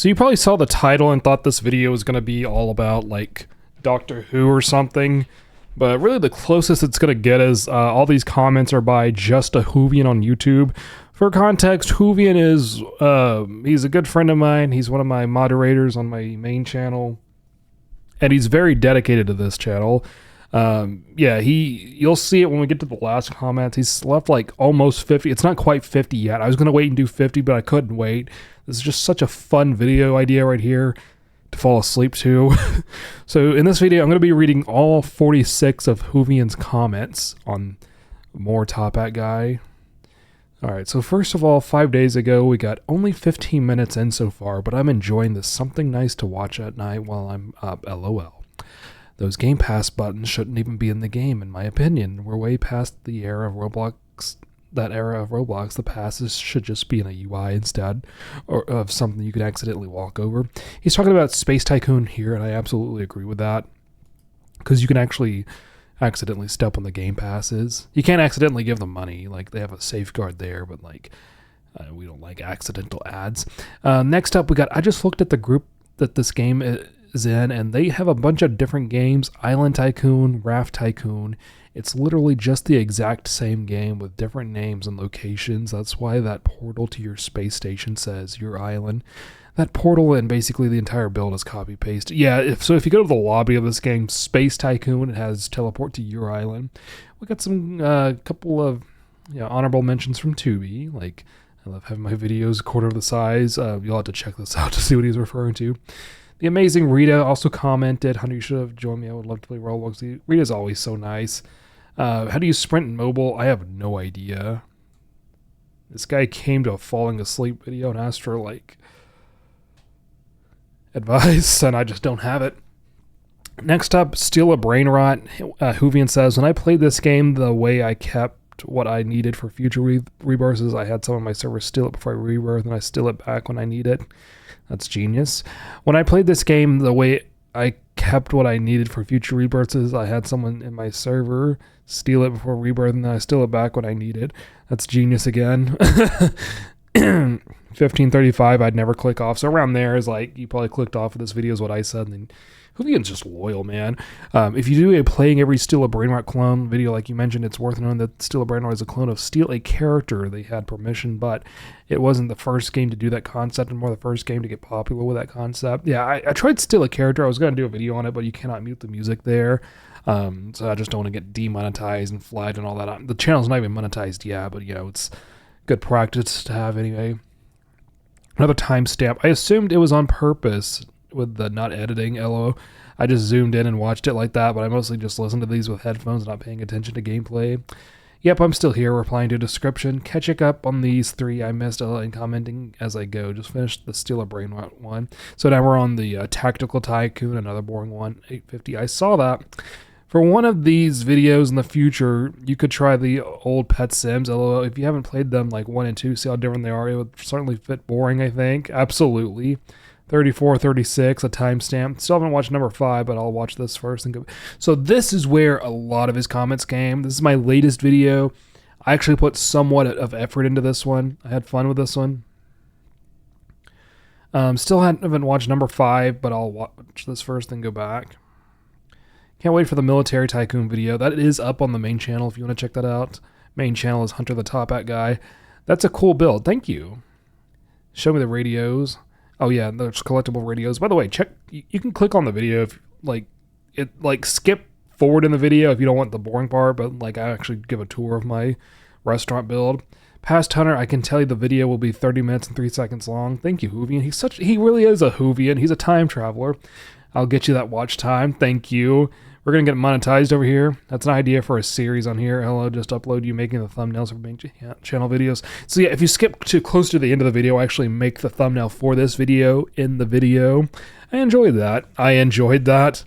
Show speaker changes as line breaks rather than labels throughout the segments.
So you probably saw the title and thought this video was going to be all about like Doctor Who or something, but really the closest it's going to get is all these comments are by Just a Whovian on YouTube. For context, Whovian is he's a good friend of mine. He's one of my moderators on my main channel, and he's very dedicated to this channel. You'll see it when we get to the last comments. He's left like almost 50. It's not quite 50 yet. I was going to wait and do 50, but I couldn't wait. This is just such a fun video idea right here to fall asleep to. So in this video, I'm going to be reading all 46 of Whovian's comments on More Top Hat Guy. Alright, so first of all, 5 days ago, we got only 15 minutes in so far, but I'm enjoying this something nice to watch at night while I'm up, lol. Those Game Pass buttons shouldn't even be in the game, in my opinion. We're way past the era of Roblox. That era of Roblox, the passes should just be in a UI instead, or of something you could accidentally walk over. He's talking about Space Tycoon here, and I absolutely agree with that, because you can actually accidentally step on the Game Passes. You can't accidentally give them money, like they have a safeguard there, but like we don't like accidental ads. Next up, we got, I just looked at the group that this game is in, and they have a bunch of different games. Island Tycoon, Raft Tycoon. It's literally just the exact same game with different names and locations. That's why that portal to your space station says your island. That portal and basically the entire build is copy paste. Yeah, if you go to the lobby of this game, Space Tycoon, it has teleport to your island. We got some couple of honorable mentions from Tubi. Like, I love having my videos quarter of the size. You'll have to check this out to see what he's referring to. The amazing Rita also commented, "Hunter, you should have joined me. I would love to play Roblox." Rita's always so nice. How do you sprint in mobile? I have no idea. This guy came to a falling asleep video and asked for like advice, and I just don't have it. Next up, Steal a Brain Rot. Whovian says, when I played this game, the way I kept what I needed for future rebirths is I had some of my servers steal it before I rebirth, and I steal it back when I need it. That's genius. When I played this game, the way I kept what I needed for future rebirths is I had someone in my server steal it before rebirth, and then I steal it back when I need it. That's genius again. 1535, I'd never click off. So around there is like, you probably clicked off of this video is what I said, and then Whovian's just loyal, man. If you do a playing every Steal a Brain Rot clone video, like you mentioned, it's worth knowing that Steal a Brain Rot is a clone of Steal a Character. They had permission, but it wasn't the first game to do that concept, and more the first game to get popular with that concept. Yeah, I tried Steal a Character. I was going to do a video on it, but you cannot mute the music there. So I just don't want to get demonetized and flagged and all that. The channel's not even monetized yet, but it's good practice to have anyway. Another timestamp. I assumed it was on purpose with the not editing, LO. I just zoomed in and watched it like that, but I mostly just listened to these with headphones, not paying attention to gameplay. Yep, I'm still here, replying to description. Catching up on these three I missed and commenting as I go. Just finished the Steal a Brain Rot one. So now we're on the Tactical Tycoon, another boring one, 850. I saw that. For one of these videos in the future, you could try the old Pet Sims. Although if you haven't played them like 1 and 2, see how different they are. It would certainly fit boring, I think. Absolutely. 34, 36, a timestamp. Still haven't watched number 5, but I'll watch this first and go. So this is where a lot of his comments came. This is my latest video. I actually put somewhat of effort into this one. I had fun with this one. Still haven't watched number 5, but I'll watch this first and go back. Can't wait for the Military Tycoon video. That is up on the main channel if you want to check that out. Main channel is Hunter the Top Hat Guy. That's a cool build. Thank you. Show me the radios. Oh yeah, there's collectible radios. By the way, check. You can click on the video if skip forward in the video if you don't want the boring part. But like, I actually give a tour of my restaurant build. Past Hunter, I can tell you the video will be 30 minutes and 3 seconds long. Thank you, Whovian. He really is a Whovian. He's a time traveler. I'll get you that watch time. Thank you. We're going to get monetized over here. That's an idea for a series on here. Hello, just upload you making the thumbnails for main channel videos. So yeah, if you skip to close to the end of the video, I actually make the thumbnail for this video in the video. I enjoyed that.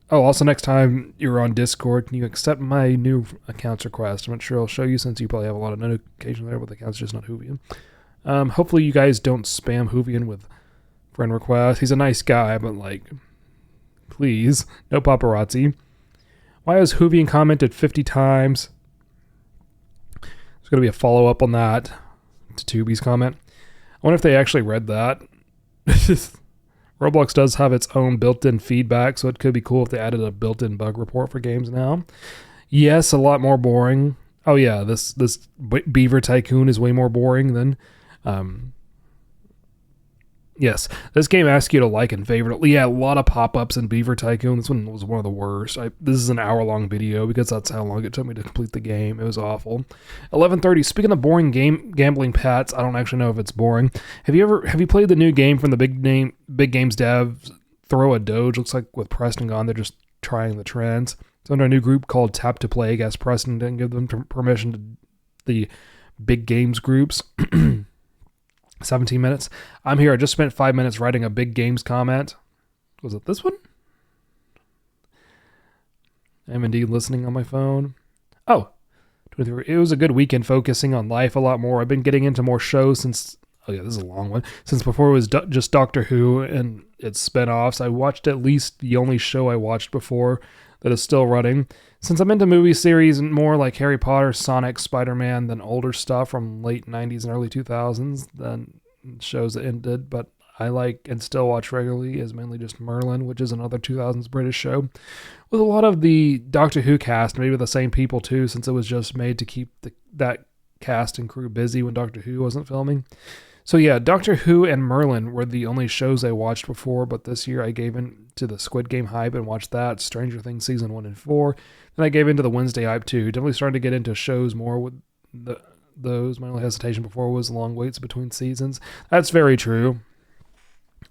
Oh, also next time you're on Discord, can you accept my new accounts request? I'm not sure I'll show you since you probably have a lot of notifications there, but the account's just not Whovian. Hopefully you guys don't spam Whovian with friend requests. He's a nice guy, but like, please, no paparazzi. Why has Whovian commented 50 times? There's going to be a follow-up on that to Tubi's comment. I wonder if they actually read that. Roblox does have its own built-in feedback, so it could be cool if they added a built-in bug report for games now. Yes, a lot more boring. Oh yeah, this Beaver Tycoon is way more boring than yes, this game asks you to like and favorite. Yeah, a lot of pop-ups in Beaver Tycoon. This one was one of the worst. This is an hour-long video because that's how long it took me to complete the game. It was awful. 11:30. Speaking of boring gambling pets, I don't actually know if it's boring. Have you played the new game from the big games devs? Throw a Doge. Looks like with Preston gone, they're just trying the trends. It's under a new group called Tap to Play. I guess Preston didn't give them permission to the big games groups. 17 minutes. I'm here. I just spent 5 minutes writing a big games comment. Was it this one? I'm indeed listening on my phone. Oh, 23. It was a good weekend focusing on life a lot more. I've been getting into more shows since, oh yeah, this is a long one. Since before it was just Doctor Who and its spin-offs. I watched at least the only show I watched before that is still running. Since I'm into movie series and more like Harry Potter, Sonic, Spider-Man than older stuff from late 90s and early 2000s than shows that ended, but I like and still watch regularly is mainly just Merlin, which is another 2000s British show with a lot of the Doctor Who cast, maybe the same people too, since it was just made to keep that cast and crew busy when Doctor Who wasn't filming. So yeah, Doctor Who and Merlin were the only shows I watched before, but this year I gave in to the Squid Game hype and watched that, Stranger Things Season 1 and 4. Then I gave into the Wednesday hype too. Definitely starting to get into shows more with those. My only hesitation before was long waits between seasons. That's very true.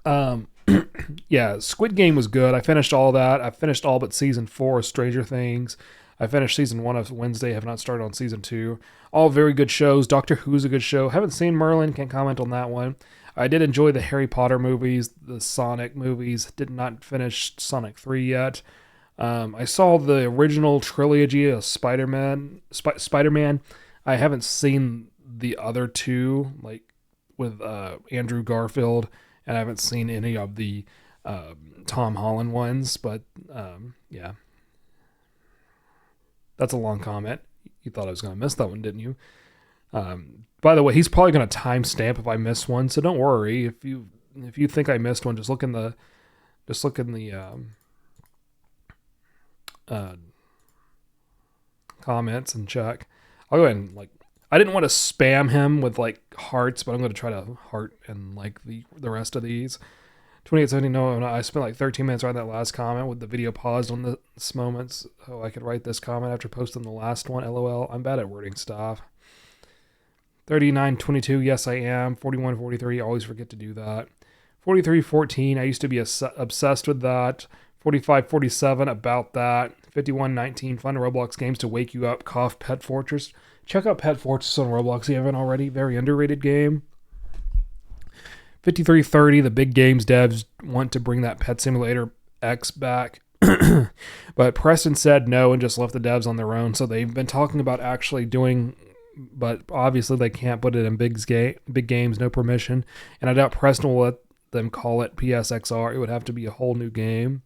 Yeah, Squid Game was good. I finished all that. I finished all but Season 4 of Stranger Things. I finished Season 1 of Wednesday. Have not started on Season 2. All very good shows. Doctor Who's a good show. Haven't seen Merlin. Can't comment on that one. I did enjoy the Harry Potter movies, the Sonic movies. Did not finish Sonic 3 yet. I saw the original trilogy of Spider-Man. I haven't seen the other two, like with Andrew Garfield, and I haven't seen any of the Tom Holland ones, but yeah. That's a long comment. You thought I was going to miss that one, didn't you? By the way, he's probably going to timestamp if I miss one, so don't worry. If you think I missed one, just look in the comments and check. I'll go ahead and I didn't want to spam him with hearts, but I'm going to try to heart and the rest of these. 2870, no, I spent 13 minutes writing that last comment with the video paused on this moment so I could write this comment after posting the last one. LOL, I'm bad at wording stuff. 3922, yes I am. 4143, always forget to do that. 4314, I used to be obsessed with that. 4547, about that. 5119, fun Roblox games to wake you up. Cough, Pet Fortress. Check out Pet Fortress on Roblox if you haven't already. Very underrated game. 5330, the big games devs want to bring that Pet Simulator X back. But Preston said no and just left the devs on their own. So they've been talking about actually doing, but obviously they can't put it in big games, no permission. And I doubt Preston will let them call it PSXR. It would have to be a whole new game.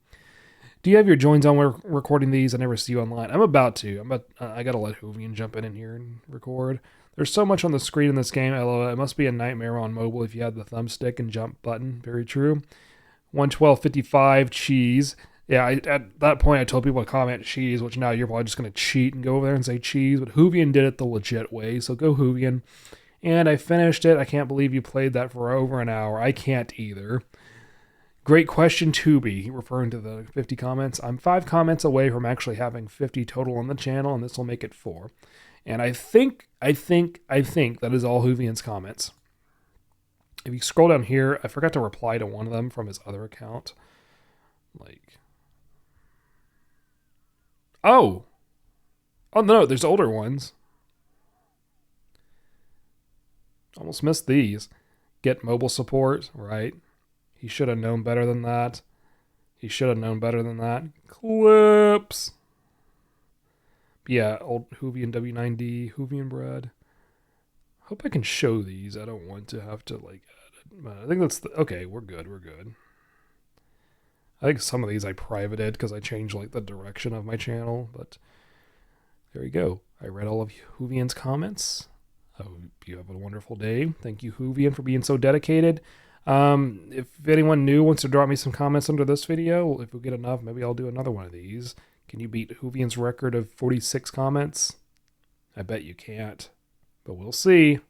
Do you have your joins on when we're recording these? I never see you online. I'm about to. I got to let Whovian jump in here and record. There's so much on the screen in this game. LOL, it must be a nightmare on mobile if you had the thumbstick and jump button. Very true. 112.55, cheese. Yeah, at that point I told people to comment cheese, which now you're probably just going to cheat and go over there and say cheese. But Whovian did it the legit way, so go Whovian. And I finished it. I can't believe you played that for over an hour. I can't either. Great question, Tubi, referring to the 50 comments. I'm 5 comments away from actually having 50 total on the channel, and this will make it 4. And I think that is all Whovian's comments. If you scroll down here, I forgot to reply to one of them from his other account. Oh no, there's older ones. Almost missed these. Get mobile support, right? He should have known better than that. Clips. Yeah, old Whovian W9D, Whovian bread. Hope I can show these. I don't want to have to edit. I think that's okay. We're good. I think some of these I privated because I changed the direction of my channel, but there you go. I read all of Whovian's comments. I hope you have a wonderful day. Thank you, Whovian, for being so dedicated. If anyone new wants to drop me some comments under this video, if we get enough, maybe I'll do another one of these. Can you beat Whovian's record of 46 comments? I bet you can't, but we'll see.